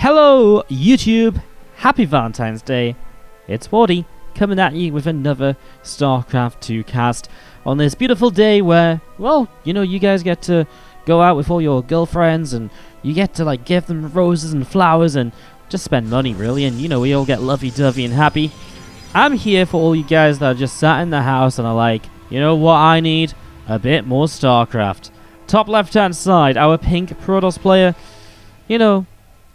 Hello YouTube, happy Valentine's Day. It's Wardy coming at you with another StarCraft 2 cast on this beautiful day where, well, you know, you guys get to go out with all your girlfriends and you get to like give them roses and flowers and just spend money really, and you know, we all get lovey-dovey and happy. I'm here for all you guys that are just sat in the house and are like, you know what I need? A bit more StarCraft. Top left hand side, our pink Protoss player, you know,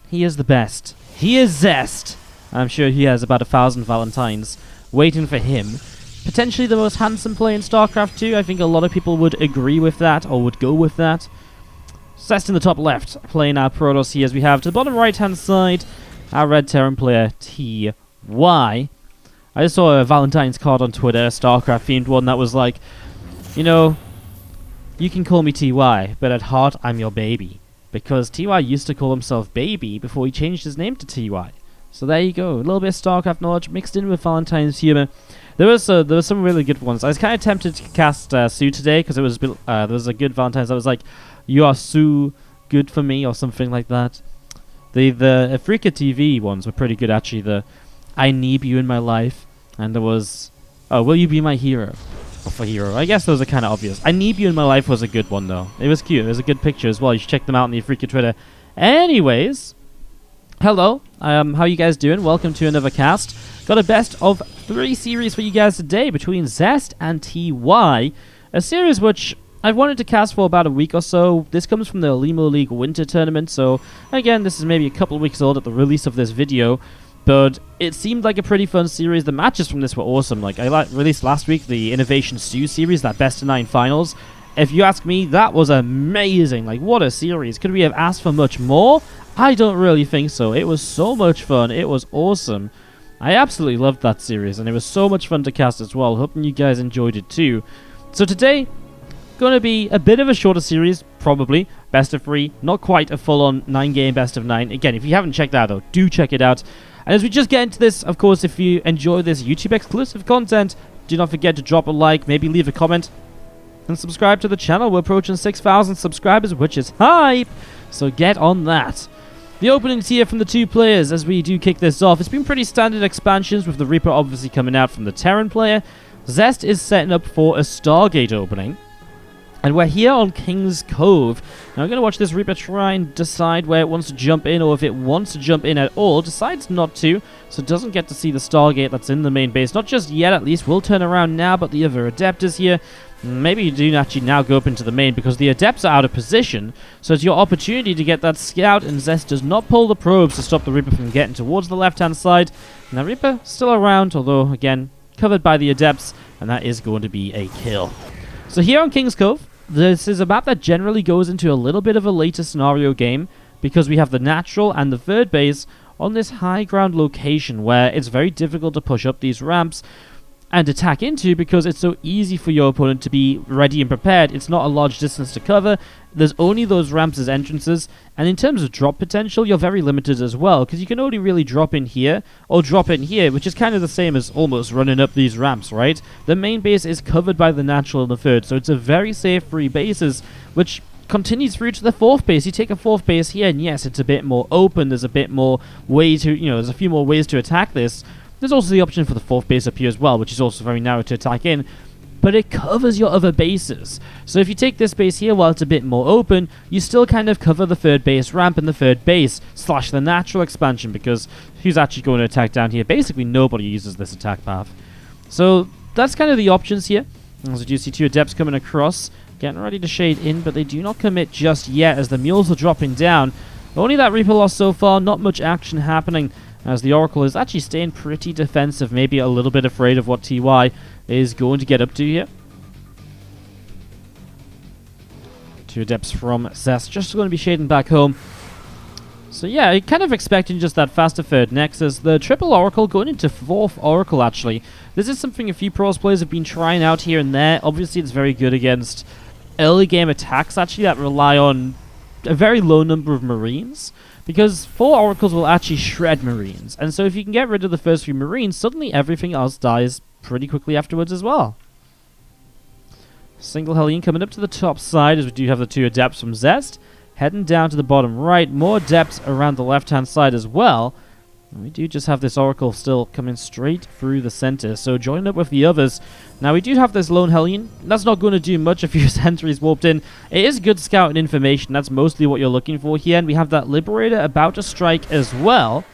he is the best. He is Zest. I'm sure he has about 1,000 Valentines waiting for him. Potentially the most handsome player in StarCraft 2. I think a lot of people would agree with that, or would go with that. Zest in the top left, playing our Protoss here, as we have to the bottom right hand side, our Red Terran player, TY. I just saw a Valentine's card on Twitter, a StarCraft themed one that was like, you know, you can call me TY, but at heart I'm your baby. Because TY used to call himself Baby before he changed his name to TY. So there you go, a little bit of StarCraft knowledge mixed in with Valentine's humor. There was some really good ones. I was kind of tempted to cast Sue today because it was there was a good Valentine's that was like, "You are Sue, good for me" or something like that. The Afrika TV ones were pretty good actually. The "I need you in my life," and there was, "Oh, will you be my hero?" For hero, I guess those are kind of obvious. "I need you in my life" was a good one though. It was cute. It was a good picture as well. You should check them out on the Afrika Twitter. Anyways, hello. How you guys doing? Welcome to another cast. Got a best of 3 series for you guys today between Zest and TY. A series which I've wanted to cast for about a week or so. This comes from the Limo League Winter Tournament, so again, this is maybe a couple of weeks old at the release of this video. But it seemed like a pretty fun series. The matches from this were awesome. Like, I released last week the Innovation Sue series, that best of 9 finals. If you ask me, that was amazing. Like, what a series. Could we have asked for much more? I don't really think so. It was so much fun. It was awesome. I absolutely loved that series, and it was so much fun to cast as well. Hoping you guys enjoyed it too. So today, going to be a bit of a shorter series, probably. Best of 3, not quite a full-on 9-game best of 9. Again, if you haven't checked that out, though, do check it out. And as we just get into this, of course, if you enjoy this YouTube exclusive content, do not forget to drop a like, maybe leave a comment, and subscribe to the channel. We're approaching 6,000 subscribers, which is hype, so get on that. The openings here from the two players as we do kick this off. It's been pretty standard expansions, with the Reaper obviously coming out from the Terran player. Zest is setting up for a Stargate opening. And we're here on King's Cove. Now, I'm going to watch this Reaper try and decide where it wants to jump in, or if it wants to jump in at all. Decides not to, so it doesn't get to see the Stargate that's in the main base. Not just yet, at least. We'll turn around now, but the other Adept is here. Maybe you do actually now go up into the main, because the Adepts are out of position. So it's your opportunity to get that scout, and Zest does not pull the probes to stop the Reaper from getting towards the left-hand side. And the Reaper still around, although, again, covered by the Adepts, and that is going to be a kill. So here on King's Cove, this is a map that generally goes into a little bit of a later scenario game, because we have the natural and the third base on this high ground location where it's very difficult to push up these ramps and attack into, because it's so easy for your opponent to be ready and prepared. It's not a large distance to cover. There's only those ramps as entrances, and in terms of drop potential, you're very limited as well, because you can only really drop in here or drop in here, which is kind of the same as almost running up these ramps, right? The main base is covered by the natural and the third, so it's a very safe free bases, which continues through to the fourth base. You take a fourth base here, and yes, it's a bit more open. There's a bit more way to, you know, there's a few more ways to attack this. There's also the option for the fourth base up here as well, which is also very narrow to attack in, but it covers your other bases. So if you take this base here, while it's a bit more open, you still kind of cover the third base ramp and the third base / the natural expansion, because who's actually going to attack down here? Basically nobody uses this attack path. So that's kind of the options here. As you do see two Adepts coming across, getting ready to shade in, but they do not commit just yet as the Mules are dropping down. Only that Reaper loss so far, not much action happening, as the Oracle is actually staying pretty defensive, maybe a little bit afraid of what TY is going to get up to here. Two Adepts from Zest just going to be shading back home. So yeah, kind of expecting just that faster third Nexus. The triple Oracle going into fourth Oracle, actually. This is something a few Pros players have been trying out here and there. Obviously, it's very good against early game attacks, actually, that rely on a very low number of Marines, because 4 Oracles will actually shred Marines, and so if you can get rid of the first few Marines, suddenly everything else dies pretty quickly afterwards as well. Single Hellion coming up to the top side, as we do have the two Adepts from Zest, heading down to the bottom right. More depth around the left-hand side as well. And we do just have this Oracle still coming straight through the center. So joining up with the others. Now we do have this lone Hellion. That's not going to do much if your sentry's warped in. It is good scouting information. That's mostly what you're looking for here. And we have that Liberator about to strike as well.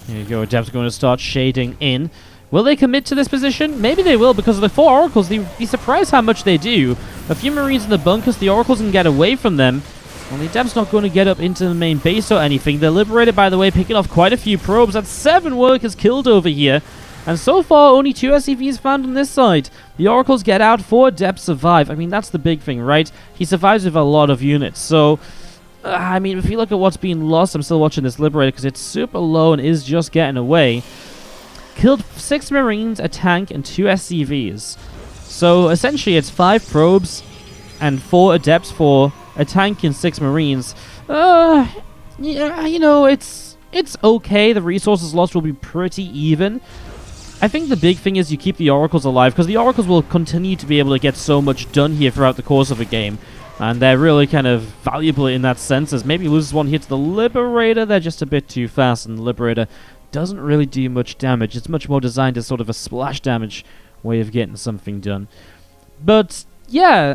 Here you go. Adept's going to start shading in. Will they commit to this position? Maybe they will, because of the 4 Oracles. You'd be surprised how much they do. A few Marines in the bunkers. The Oracles can get away from them. Well, the Adept's not going to get up into the main base or anything. They're Liberated, by the way, picking off quite a few probes. That's 7 workers killed over here. And so far, only 2 SCVs found on this side. The Oracles get out, 4 Adepts survive. I mean, that's the big thing, right? He survives with a lot of units. So, I mean, if you look at what's being lost, I'm still watching this Liberator because it's super low and is just getting away. Killed 6 Marines, a tank, and 2 SCVs. So, essentially, it's 5 probes and 4 Adepts for a tank and 6 Marines. Yeah, you know, it's okay. The resources lost will be pretty even. I think the big thing is you keep the Oracles alive, because the Oracles will continue to be able to get so much done here throughout the course of a game. And they're really kind of valuable in that sense, as maybe loses one here to the Liberator. They're just a bit too fast, and the Liberator doesn't really do much damage. It's much more designed as sort of a splash damage way of getting something done. But, yeah,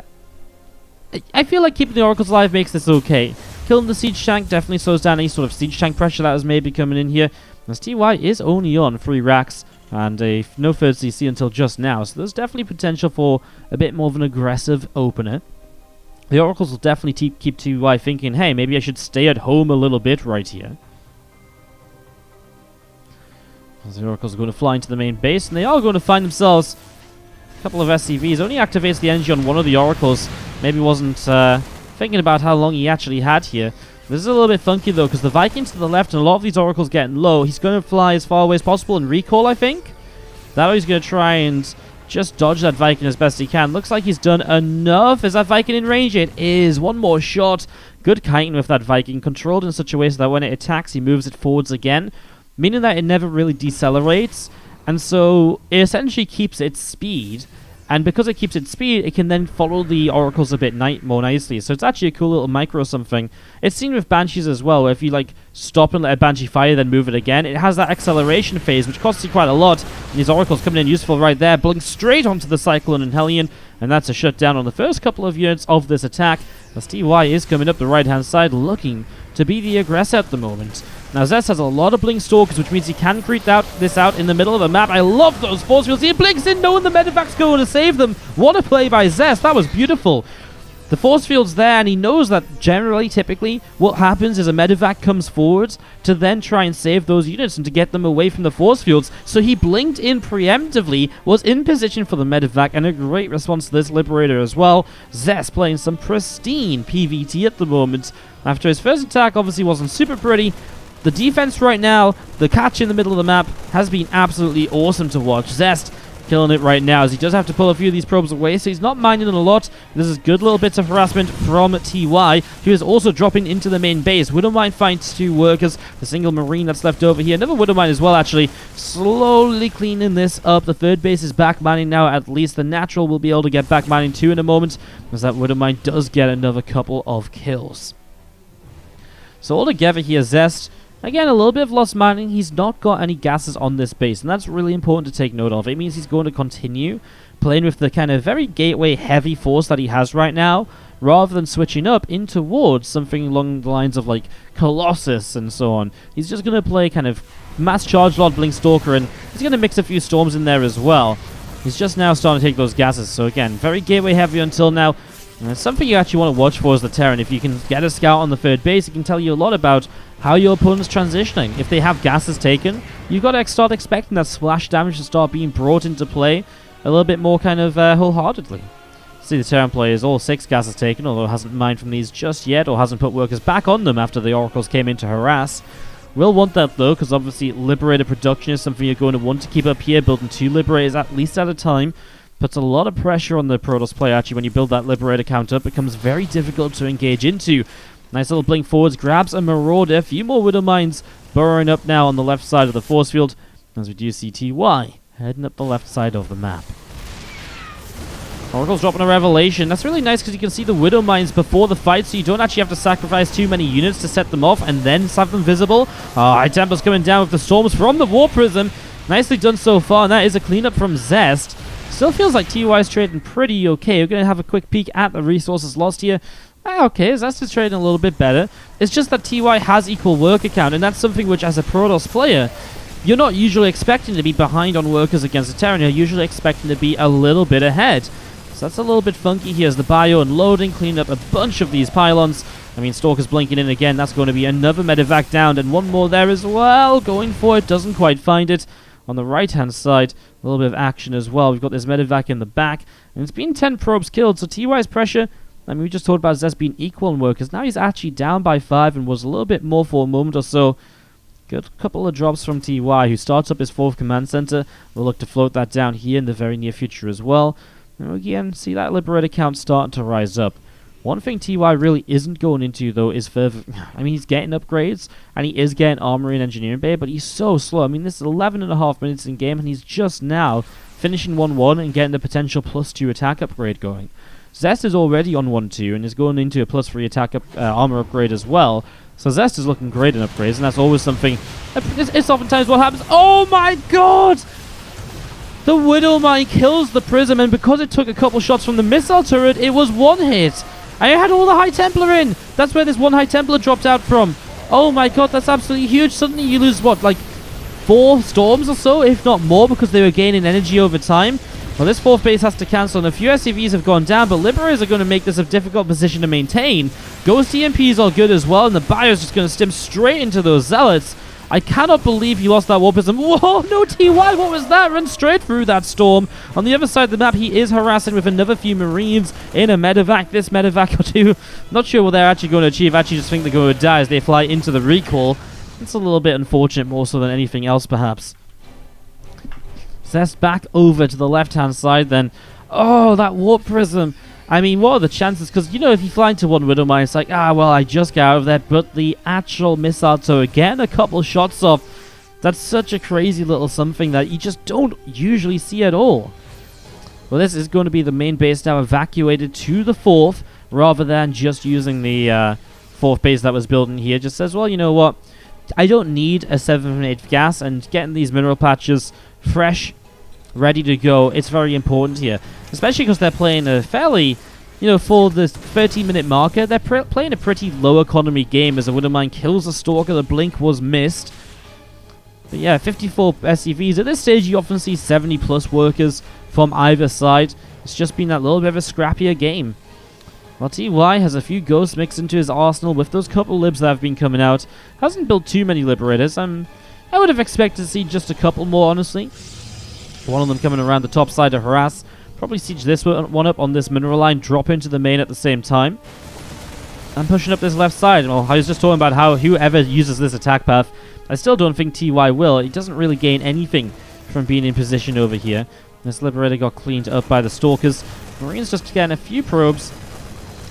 I feel like keeping the Oracles alive makes this okay. Killing the Siege Tank definitely slows down any sort of Siege Tank pressure that was maybe coming in here. As TY is only on 3 racks and no third CC until just now, so there's definitely potential for a bit more of an aggressive opener. The Oracles will definitely keep TY thinking, hey, maybe I should stay at home a little bit right here. As the Oracles are going to fly into the main base, and they are going to find themselves a couple of SCVs. Only activates the energy on one of the Oracles. Maybe wasn't thinking about how long he actually had here. This is a little bit funky though, because the Viking's to the left and a lot of these Oracles getting low. He's going to fly as far away as possible and recall, I think. That way he's going to try and just dodge that Viking as best he can. Looks like he's done enough. Is that Viking in range? It is. One more shot. Good kiting with that Viking. Controlled in such a way so that when it attacks, he moves it forwards again, meaning that it never really decelerates. And so it essentially keeps its speed. And because it keeps its speed, it can then follow the Oracles a bit more nicely. So it's actually a cool little micro something. It's seen with Banshees as well, where if you like stop and let a Banshee fire, then move it again, it has that acceleration phase, which costs you quite a lot. And these Oracles coming in useful right there, blink straight onto the Cyclone and Hellion, and that's a shutdown on the first couple of units of this attack. As TY is coming up the right-hand side, looking to be the aggressor at the moment. Now Zest has a lot of Blink Stalkers, which means he can creep this out in the middle of the map. I love those force fields. He blinks in knowing the medevac's going to save them. What a play by Zest. That was beautiful. The force field's there, and he knows that generally, typically, what happens is a medevac comes forward to then try and save those units and to get them away from the force fields. So he blinked in preemptively, was in position for the medevac, and a great response to this Liberator as well. Zest playing some pristine PvT at the moment. After his first attack obviously wasn't super pretty, the defense right now, the catch in the middle of the map, has been absolutely awesome to watch. Zest killing it right now, as he does have to pull a few of these probes away, so he's not minding it a lot. This is good little bits of harassment from TY, who is also dropping into the main base. Widowmine finds 2 workers, the single Marine that's left over here. Another Widowmine as well, actually. Slowly cleaning this up. The third base is back mining now, at least. The Natural will be able to get back mining too in a moment, as that Widowmine does get another couple of kills. So altogether here, Zest, again, a little bit of lost mining. He's not got any gases on this base, and that's really important to take note of. It means he's going to continue playing with the kind of very gateway-heavy force that he has right now, rather than switching up in towards something along the lines of, like, Colossus and so on. He's just going to play kind of Mass Charge Lord Blink Stalker, and he's going to mix a few Storms in there as well. He's just now starting to take those gases, so again, very gateway-heavy until now. And something you actually want to watch for is the Terran. If you can get a scout on the third base, it can tell you a lot about how your opponent's transitioning. If they have gases taken, you've got to start expecting that splash damage to start being brought into play a little bit more kind of wholeheartedly. See the Terran players, all 6 gases taken, although hasn't mined from these just yet, or hasn't put workers back on them after the Oracles came in to harass. We'll want that though, because obviously Liberator production is something you're going to want to keep up here, building 2 Liberators at least at a time. Puts a lot of pressure on the Protoss player. Actually, when you build that Liberator count up, it becomes very difficult to engage into. Nice little blink forwards, grabs a Marauder. A few more Widowmines burrowing up now on the left side of the force field, as we do see TY heading up the left side of the map. Oracle's dropping a Revelation. That's really nice because you can see the Widow Mines before the fight, so you don't actually have to sacrifice too many units to set them off and then have them visible. High Templar's coming down with the storms from the War Prism. Nicely done so far, and that is a cleanup from Zest. Still feels like TY is trading pretty okay. We're going to have a quick peek at the resources lost here. Okay, Zest is trading a little bit better. It's just that TY has equal worker count, and that's something which, as a Protoss player, you're not usually expecting to be behind on workers against a Terran. You're usually expecting to be a little bit ahead. So that's a little bit funky here as the bio unloading, cleaning up a bunch of these pylons. I mean, Stalker's blinking in again. That's going to be another medevac down, and one more there as well. Going for it, doesn't quite find it. On the right-hand side, a little bit of action as well. We've got this medevac in the back, and it's been 10 probes killed. So TY's pressure, I mean, we just talked about Zest being equal in workers. Now he's actually down by 5 and was a little bit more for a moment or so. Good couple of drops from TY, who starts up his 4th command center. We'll look to float that down here in the very near future as well. And again, see that Liberator count starting to rise up. One thing TY really isn't going into, though, is further... I mean, he's getting upgrades, and he is getting Armory and Engineering Bay, but he's so slow. I mean, this is 11.5 minutes in game, and he's just now finishing 1-1 and getting the potential +2 attack upgrade going. Zest is already on 1-2, and is going into a +3 attack armor upgrade as well. So Zest is looking great in upgrades, and that's always something... It's oftentimes what happens. Oh my god! The Widow Mine kills the Prism, and because it took a couple shots from the missile turret, it was one hit. I had all the High Templar in. That's where this one High Templar dropped out from. Oh my god, that's absolutely huge. Suddenly you lose, what, like 4 storms or so, if not more, because they were gaining energy over time. Well, this 4th base has to cancel, and a few SCVs have gone down, but Liberators are going to make this a difficult position to maintain. Ghost EMPs are good as well, and the Bio's just going to stim straight into those Zealots. I cannot believe he lost that War Prism. Whoa, no TY, what was that? Run straight through that storm. On the other side of the map, he is harassing with another few Marines in a medevac. This medevac or two, not sure what they're actually going to achieve. I actually just think they're going to die as they fly into the recall. It's a little bit unfortunate, more so than anything else, perhaps. Zest back over to the left-hand side then. Oh, that Warp Prism. I mean, what are the chances? Because, you know, if you fly into one Widow Mine, it's like, well, I just got out of there. But the actual missile tower, getting a couple shots off, that's such a crazy little something that you just don't usually see at all. Well, this is going to be the main base now evacuated to the 4th, rather than just using the 4th base that was built in here. Just says, well, you know what? I don't need a 7th and 8th gas, and getting these mineral patches fresh, ready to go, it's very important here. Especially because they're playing a fairly, you know, for the 13-minute marker, they're playing a pretty low economy game as a Widow Mine kills a Stalker. The blink was missed. But yeah, 54 SCVs. At this stage, you often see 70+ workers from either side. It's just been that little bit of a scrappier game. While TY has a few ghosts mixed into his arsenal with those couple libs that have been coming out. Hasn't built too many Liberators. I would have expected to see just a couple more, honestly. One of them coming around the top side to harass. Probably siege this one up on this mineral line, drop into the main at the same time. And pushing up this left side. Well, I was just talking about how whoever uses this attack path, I still don't think TY will. He doesn't really gain anything from being in position over here. This Liberator got cleaned up by the Stalkers. Marines just getting a few probes.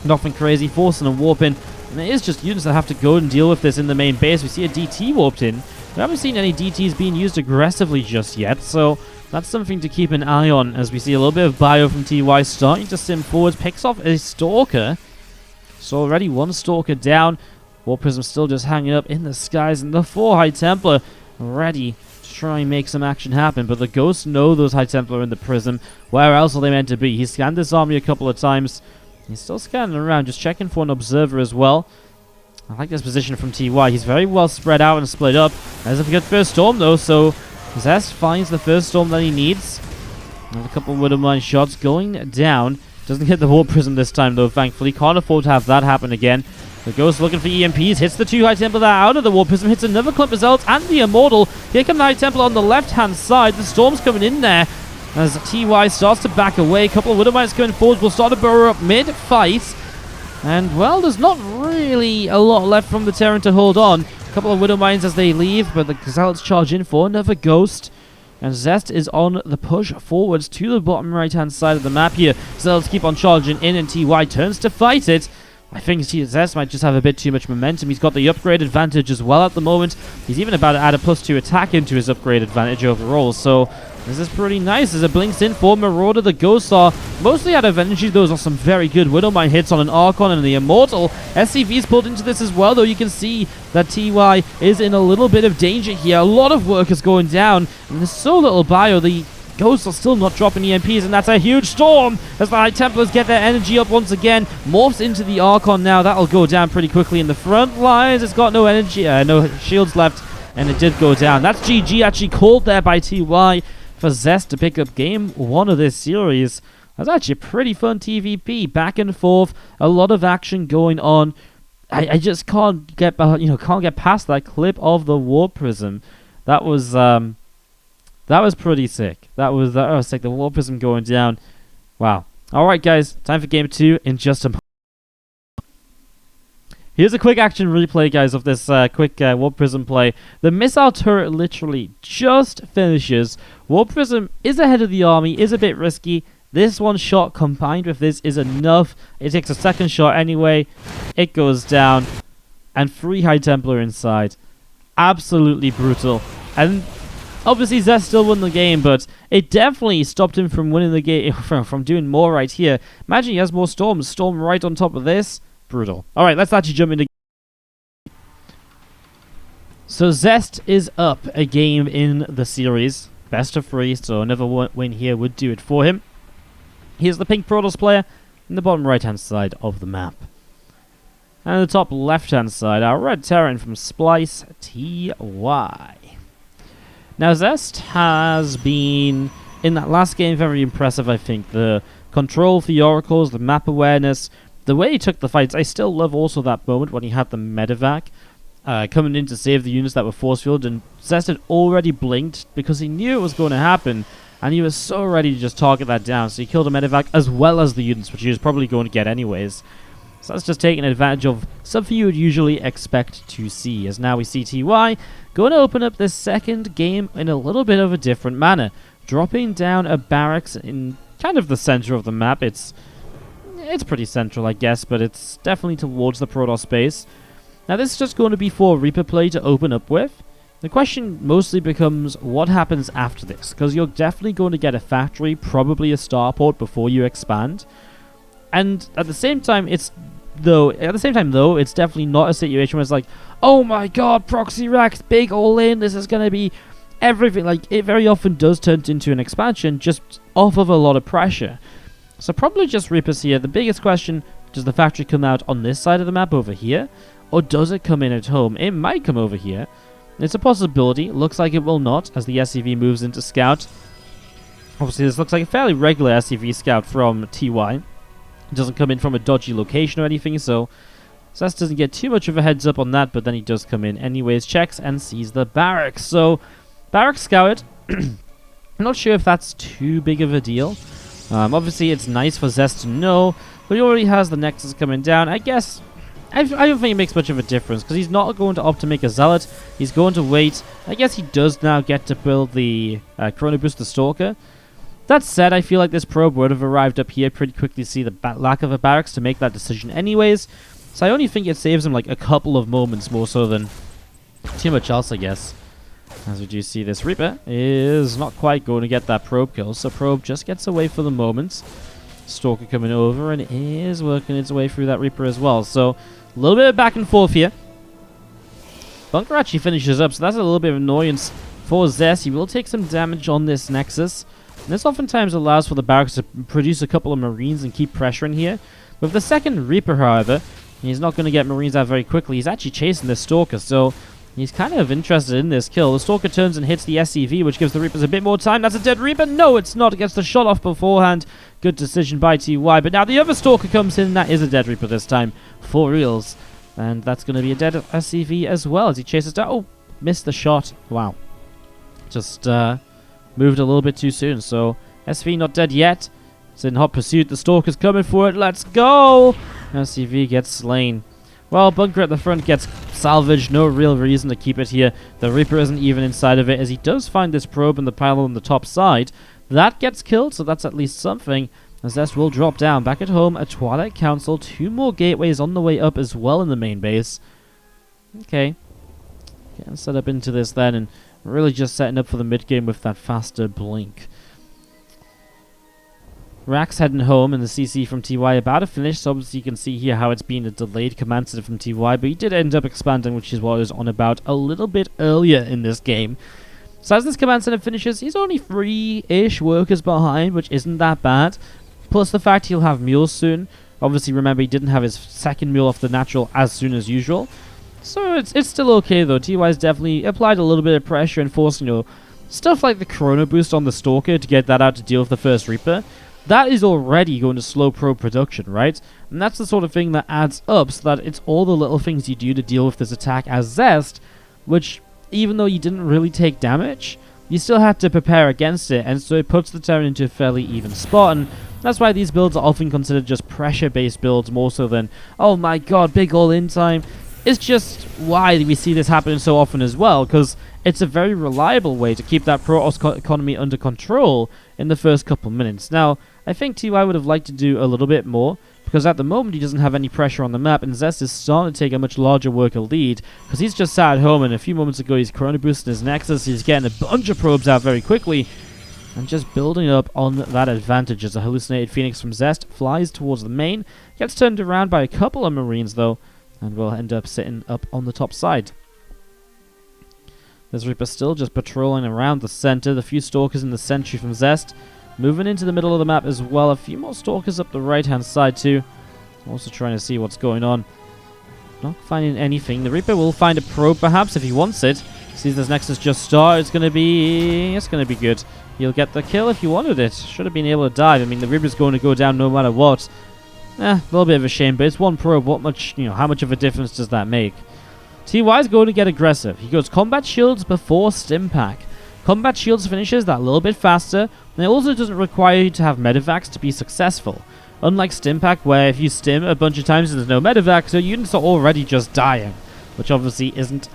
Nothing crazy, forcing a warp in. And it is just units that have to go and deal with this in the main base. We see a DT warped in. We haven't seen any DTs being used aggressively just yet, so that's something to keep an eye on as we see a little bit of bio from TY starting to sim forwards. Picks off a Stalker. So already one Stalker down. War Prism still just hanging up in the skies, and the 4 High Templar ready to try and make some action happen. But the Ghosts know those High Templar are in the Prism. Where else are they meant to be? He scanned this army a couple of times. He's still scanning around, just checking for an observer as well. I like this position from TY. He's very well spread out and split up. There's a good first storm, though, so Zest finds the first storm that he needs. And a couple of Widow Mine shots going down. Doesn't hit the War Prism this time, though, thankfully. Can't afford to have that happen again. The Ghost looking for EMPs. Hits the 2 High Templar that are out of the War Prism. Hits another clump of Zealots and the Immortal. Here come the High Templar on the left-hand side. The Storm's coming in there as TY starts to back away. A couple of Widow Mines coming forwards. Will start to burrow up mid-fight. And, well, there's not really a lot left from the Terran to hold on. A couple of Widow Mines as they leave, but the Zealots charge in for another Ghost. And Zest is on the push forwards to the bottom right-hand side of the map here. Zealots keep on charging in, and TY turns to fight it. I think Zest might just have a bit too much momentum. He's got the upgrade advantage as well at the moment. He's even about to add a +2 attack into his upgrade advantage overall. So this is pretty nice as it blinks in for Marauder. The Ghosts are mostly out of energy. Those are some very good Widowmine hits on an Archon and the Immortal. SCV's pulled into this as well, though. You can see that TY is in a little bit of danger here. A lot of work is going down, and there's so little bio. The Ghosts are still not dropping EMPs, and that's a huge storm as the High Templars get their energy up once again. Morphs into the Archon now. That'll go down pretty quickly in the front lines. It's got no energy, no shields left, and it did go down. That's GG actually called there by TY for Zest to pick up game 1 of this series. That's actually a pretty fun TvP, back and forth, a lot of action going on. I just can't get past that clip of the Warp Prism. That was pretty sick. That was sick. The Warp Prism going down. Wow. All right, guys, time for game 2 in just a moment. Here's a quick action replay, guys, of this quick Warp Prism play. The missile turret literally just finishes. Warp Prism is ahead of the army, is a bit risky. This one shot combined with this is enough. It takes a second shot anyway. It goes down. And 3 High Templar inside. Absolutely brutal. And obviously Zest still won the game, but it definitely stopped him from winning the game, from doing more right here. Imagine he has more storms. Storm right on top of this. Brutal. Alright, let's actually jump into. So Zest is up a game in the series. Best of 3, so another win here would do it for him. Here's the pink Protoss player in the bottom right-hand side of the map. And the top left-hand side, our red Terran from Splice, TY. Now Zest has been, in that last game, very impressive, I think. The control for the Oracles, the map awareness, the way he took the fights. I still love also that moment when he had the medevac coming in to save the units that were force-fielded, and Zest had already blinked because he knew it was going to happen, and he was so ready to just target that down. So he killed a medevac as well as the units, which he was probably going to get anyways. So that's just taking advantage of something you would usually expect to see, as now we see TY going to open up this second game in a little bit of a different manner, dropping down a barracks in kind of the center of the map. It's pretty central, I guess, but it's definitely towards the Protoss base. Now this is just going to be for Reaper play to open up with. The question mostly becomes what happens after this, because you're definitely going to get a factory, probably a starport before you expand. And at the same time, it's definitely not a situation where it's like, oh my god, Proxy Racks, big all in, this is going to be everything. Like, it very often does turn into an expansion just off of a lot of pressure. So probably just Reapers here. The biggest question, does the factory come out on this side of the map over here? Or does it come in at home? It might come over here. It's a possibility. Looks like it will not, as the SCV moves into Scout. Obviously, this looks like a fairly regular SCV Scout from TY. It doesn't come in from a dodgy location or anything, so Zest doesn't get too much of a heads up on that, but then he does come in anyways, checks, and sees the barracks. So, barracks scouted. I'm not sure if that's too big of a deal. Obviously, it's nice for Zest to know, but he already has the Nexus coming down. I guess I don't think it makes much of a difference, because he's not going to opt to make a Zealot. He's going to wait. I guess he does now get to build the Chrono Booster Stalker. That said, I feel like this probe would have arrived up here pretty quickly to see the lack of a barracks to make that decision anyways. So I only think it saves him like a couple of moments more so than too much else, I guess. As we do see, this Reaper is not quite going to get that probe kill, so probe just gets away for the moment. Stalker coming over and is working its way through that Reaper as well. So a little bit of back and forth here. Bunker actually finishes up, so that's a little bit of annoyance for Zest. He will take some damage on this Nexus. And this oftentimes allows for the barracks to produce a couple of Marines and keep pressure in here. With the second Reaper, however, he's not going to get Marines out very quickly. He's actually chasing this Stalker, so he's kind of interested in this kill. The Stalker turns and hits the SCV, which gives the Reapers a bit more time. That's a dead Reaper. No, it's not. It gets the shot off beforehand. Good decision by TY. But now the other Stalker comes in. That is a dead Reaper this time. For reals. And that's going to be a dead SCV as well as he chases down. Oh, missed the shot. Wow. Just moved a little bit too soon. So SV not dead yet. It's in hot pursuit. The Stalker's coming for it. Let's go. SCV gets slain. Well, Bunker at the front gets salvaged. No real reason to keep it here. The Reaper isn't even inside of it, as he does find this probe in the pile on the top side. That gets killed, so that's at least something. Zest will drop down. Back at home, a Twilight Council. 2 more gateways on the way up as well in the main base. Okay. Getting set up into this then, and really just setting up for the mid game with that faster blink. Rax heading home, and the CC from TY about to finish, so obviously you can see here how it's been a delayed command center from TY, but he did end up expanding, which is what I was on about a little bit earlier in this game. So as this command center finishes, he's only 3-ish workers behind, which isn't that bad. Plus the fact he'll have mules soon. Obviously remember he didn't have his second mule off the natural as soon as usual. So it's still okay though. TY's definitely applied a little bit of pressure and forced, stuff like the Chrono Boost on the Stalker to get that out to deal with the first Reaper. That is already going to slow probe production, right? And that's the sort of thing that adds up, so that it's all the little things you do to deal with this attack as Zest, which, even though you didn't really take damage, you still had to prepare against it, and so it puts the Terran into a fairly even spot, and that's why these builds are often considered just pressure-based builds more so than, oh my god, big all-in time. It's just why we see this happening so often as well, because it's a very reliable way to keep that Protoss economy under control in the first couple minutes. Now, I think TY would have liked to do a little bit more, because at the moment he doesn't have any pressure on the map, and Zest is starting to take a much larger worker lead, because he's just sat at home, and a few moments ago he's Chrono boosting his Nexus, he's getting a bunch of probes out very quickly, and just building up on that advantage as a hallucinated Phoenix from Zest flies towards the main, gets turned around by a couple of Marines though, and will end up sitting up on the top side. This Reaper still just patrolling around the center, the few Stalkers in the sentry from Zest, moving into the middle of the map as well, a few more Stalkers up the right hand side too, also trying to see what's going on. Not finding anything. The Reaper will find a probe perhaps if he wants it. Sees this Nexus just start, it's gonna be good. He'll get the kill if he wanted it. Should have been able to dive. I mean, the Reaper's going to go down no matter what. A little bit of a shame, but it's one probe. How much of a difference does that make? TY's going to get aggressive. He goes Combat Shields before Stim Pack. Combat Shields finishes that a little bit faster, and it also doesn't require you to have Medivacs to be successful. Unlike Stim Pack, where if you stim a bunch of times and there's no Medivac, so units are already just dying, which obviously isn't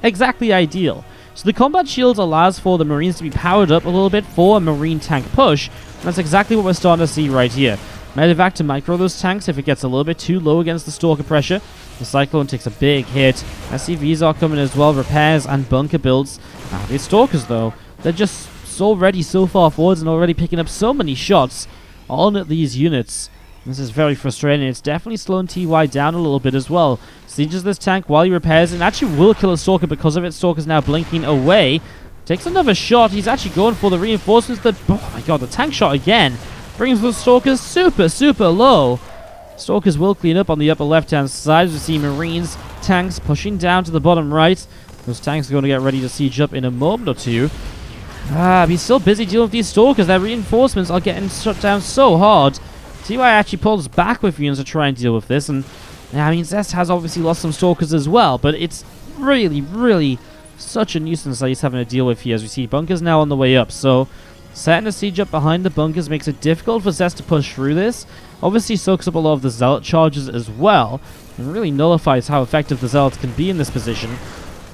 exactly ideal. So the Combat Shields allows for the Marines to be powered up a little bit for a Marine tank push, and that's exactly what we're starting to see right here. Medivac to micro those tanks if it gets a little bit too low against the Stalker pressure. The Cyclone takes a big hit. SCVs are coming as well, repairs and bunker builds. These Stalkers though, they're just already so far forwards and already picking up so many shots on these units. This is very frustrating. It's definitely slowing TY down a little bit as well. Sieges this tank while he repairs and actually will kill a Stalker because of it. Stalker's now blinking away. Takes another shot. He's actually going for the reinforcements. Oh my god, the tank shot again. Brings the Stalkers super low. Stalkers will clean up on the upper left-hand side. We see Marines, tanks pushing down to the bottom right. Those tanks are going to get ready to siege up in a moment or two. He's still busy dealing with these Stalkers. Their reinforcements are getting shut down so hard. TY actually pulls back with units to try and deal with this. And I mean, Zest has obviously lost some Stalkers as well, but it's really such a nuisance that he's having to deal with here, as we see bunkers now on the way up. So setting a siege up behind the bunkers makes it difficult for Zest to push through this. Obviously soaks up a lot of the Zealot charges as well, and really nullifies how effective the Zealots can be in this position.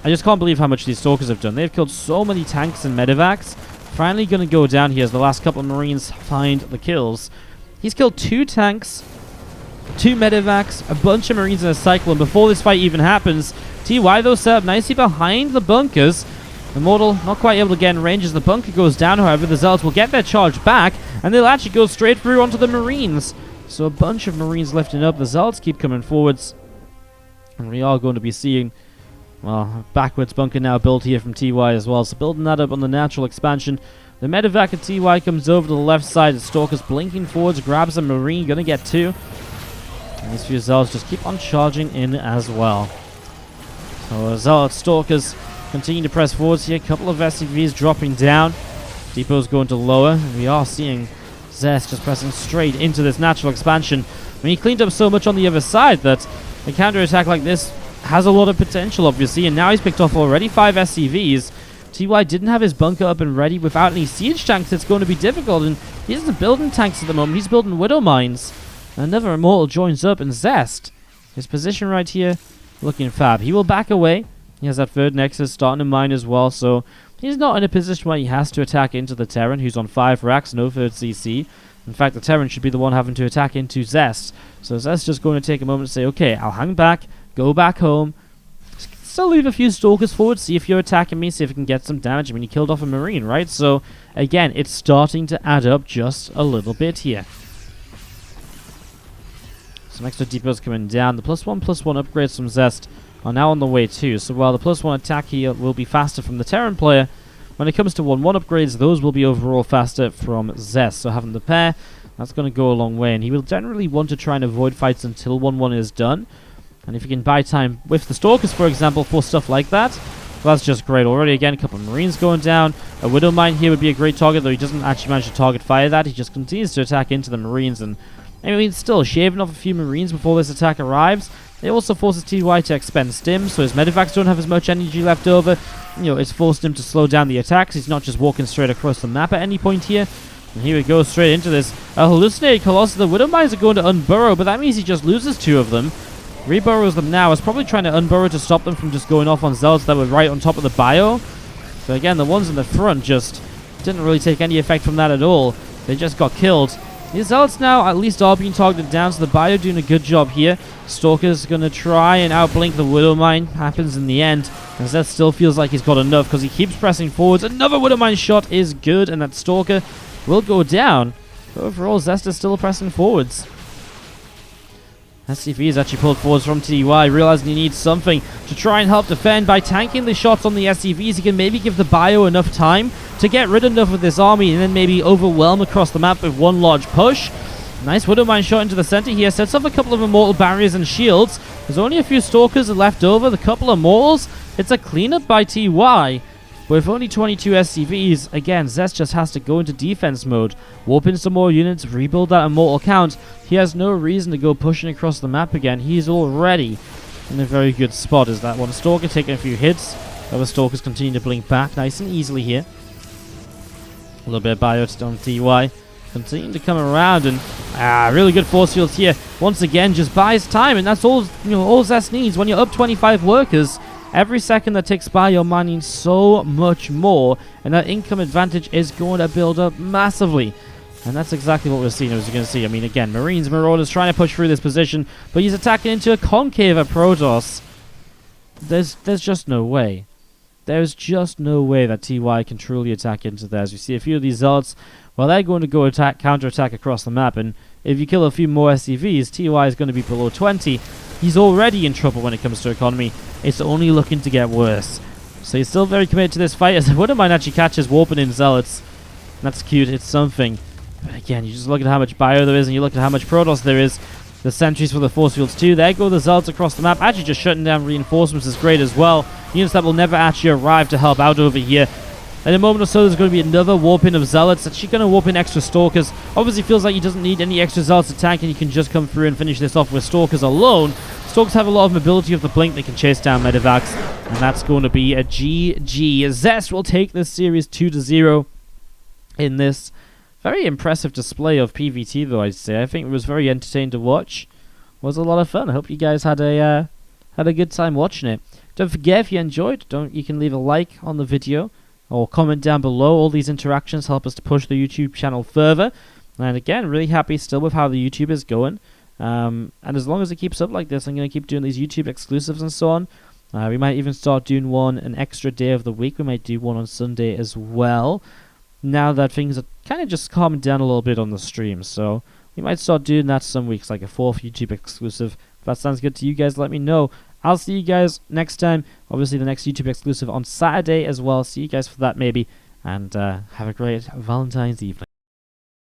I just can't believe how much these Stalkers have done. They've killed so many tanks and Medivacs. Finally going to go down here as the last couple of Marines find the kills. He's killed 2 tanks, 2 Medivacs, a bunch of Marines and a Cyclone before this fight even happens. TY though set up nicely behind the bunkers. Immortal not quite able to get in range as the bunker goes down. However, the Zealots will get their charge back, and they'll actually go straight through onto the Marines. So a bunch of Marines lifting up. The Zealots keep coming forwards, and we are going to be seeing, well, backwards bunker now built here from TY as well. So building that up on the natural expansion. The Medivac at TY comes over to the left side. The Stalker's blinking forwards, grabs a Marine, gonna get 2. And these few Zealots just keep on charging in as well. So Zealot Stalkers continue to press forwards here. A couple of SCVs dropping down. Depot's going to lower. And we are seeing Zest just pressing straight into this natural expansion. I mean, he cleaned up so much on the other side that a counterattack like this has a lot of potential, obviously. And now he's picked off already 5 SCVs. TY didn't have his bunker up and ready without any siege tanks. It's going to be difficult. And he isn't building tanks at the moment. He's building Widow Mines. Another Immortal joins up, and Zest, his position right here, looking fab. He will back away. He has that third Nexus starting to mine as well, so he's not in a position where he has to attack into the Terran, who's on 5 racks, no third CC. In fact, the Terran should be the one having to attack into Zest. So Zest just going to take a moment to say, okay, I'll hang back, go back home, still leave a few Stalkers forward, see if you're attacking me, see if I can get some damage. I mean, he killed off a Marine, right? So, again, it's starting to add up just a little bit here. Some extra depots coming down. The +1/+1 upgrades from Zest are now on the way too. So while the +1 attack here will be faster from the Terran player, when it comes to 1/1 upgrades, those will be overall faster from Zest. So having the pair, that's going to go a long way. And he will generally want to try and avoid fights until 1/1 is done. And if you can buy time with the Stalkers, for example, for stuff like that, well, that's just great. Already, again, a couple of Marines going down. A Widow Mine here would be a great target, though he doesn't actually manage to target fire that. He just continues to attack into the Marines. And I mean, still, shaving off a few Marines before this attack arrives. It also forces TY to expend stim, so his medivacs don't have as much energy left over. You know, it's forced him to slow down the attacks. He's not just walking straight across the map at any point here. And here we go, straight into this. A hallucinated Colossus. The Widow Mines are going to unburrow, but that means he just loses 2 of them. Reburrows them now. Is probably trying to unburrow to stop them from just going off on Zealots that were right on top of the bio. So again, the ones in the front just didn't really take any effect from that at all. They just got killed. These Zealots now at least are being targeted down, so the bio doing a good job here. Stalker's going to try and outblink the Widow Mine. Happens in the end. And Zest still feels like he's got enough because he keeps pressing forwards. Another Widow Mine shot is good, and that Stalker will go down. But overall, Zest is still pressing forwards. SCV is actually pulled forwards from TY, realizing he needs something to try and help defend. By tanking the shots on the SCVs, he can maybe give the bio enough time to get rid of enough of this army and then maybe overwhelm across the map with one large push. Nice Widow Mine shot into the center here, sets off a couple of immortal barriers and shields. There's only a few Stalkers left over, the couple of immortals. It's a cleanup by TY. But with only 22 SCVs, again, Zest just has to go into defense mode, warp in some more units, rebuild that immortal count. He has no reason to go pushing across the map again. He's already in a very good spot. Is that one Stalker taking a few hits? Other Stalkers continue to blink back nice and easily here. A little bit of bio on TY. Continuing to come around, and really good force fields here. Once again, just buys time, and that's all all Zest needs. When you're up 25 workers, every second that ticks by, you're mining so much more, and that income advantage is going to build up massively. And that's exactly what we're seeing, as you can see. I mean, again, Marines, Marauders trying to push through this position, but he's attacking into a concave at Protoss. There's just no way. There's just no way that TY can truly attack into there. As you see a few of these Zealots, well, they're going to go counter-attack across the map, and if you kill a few more SCVs, TY is going to be below 20. He's already in trouble when it comes to economy. It's only looking to get worse. So he's still very committed to this fight, as Widow Mine actually catches warping in Zealots. That's cute, it's something. But again, you just look at how much bio there is, and you look at how much Protoss there is. The sentries for the force fields too. There go the Zealots across the map. Actually just shutting down reinforcements is great as well. Units that will never actually arrive to help out over here. In a moment or so, there's going to be another warp in of Zealots. Actually going to warp in extra Stalkers. Obviously feels like he doesn't need any extra Zealots to tank, and he can just come through and finish this off with Stalkers alone. Stalkers have a lot of mobility of the blink. They can chase down Medivacs, and that's going to be a GG. Zest will take this series 2-0 in this very impressive display of PvT, though, I'd say. I think it was very entertaining to watch. It was a lot of fun. I hope you guys had a good time watching it. Don't forget, if you enjoyed, you can leave a like on the video or comment down below. All these interactions help us to push the YouTube channel further. And again, really happy still with how the YouTube is going. And as long as it keeps up like this, I'm going to keep doing these YouTube exclusives and so on. We might even start doing one an extra day of the week. We might do one on Sunday as well, now that things are kind of just calming down a little bit on the stream. So we might start doing that some weeks, like a 4th YouTube exclusive. If that sounds good to you guys, let me know. I'll see you guys next time. Obviously, the next YouTube exclusive on Saturday as well. See you guys for that, maybe. And have a great Valentine's evening.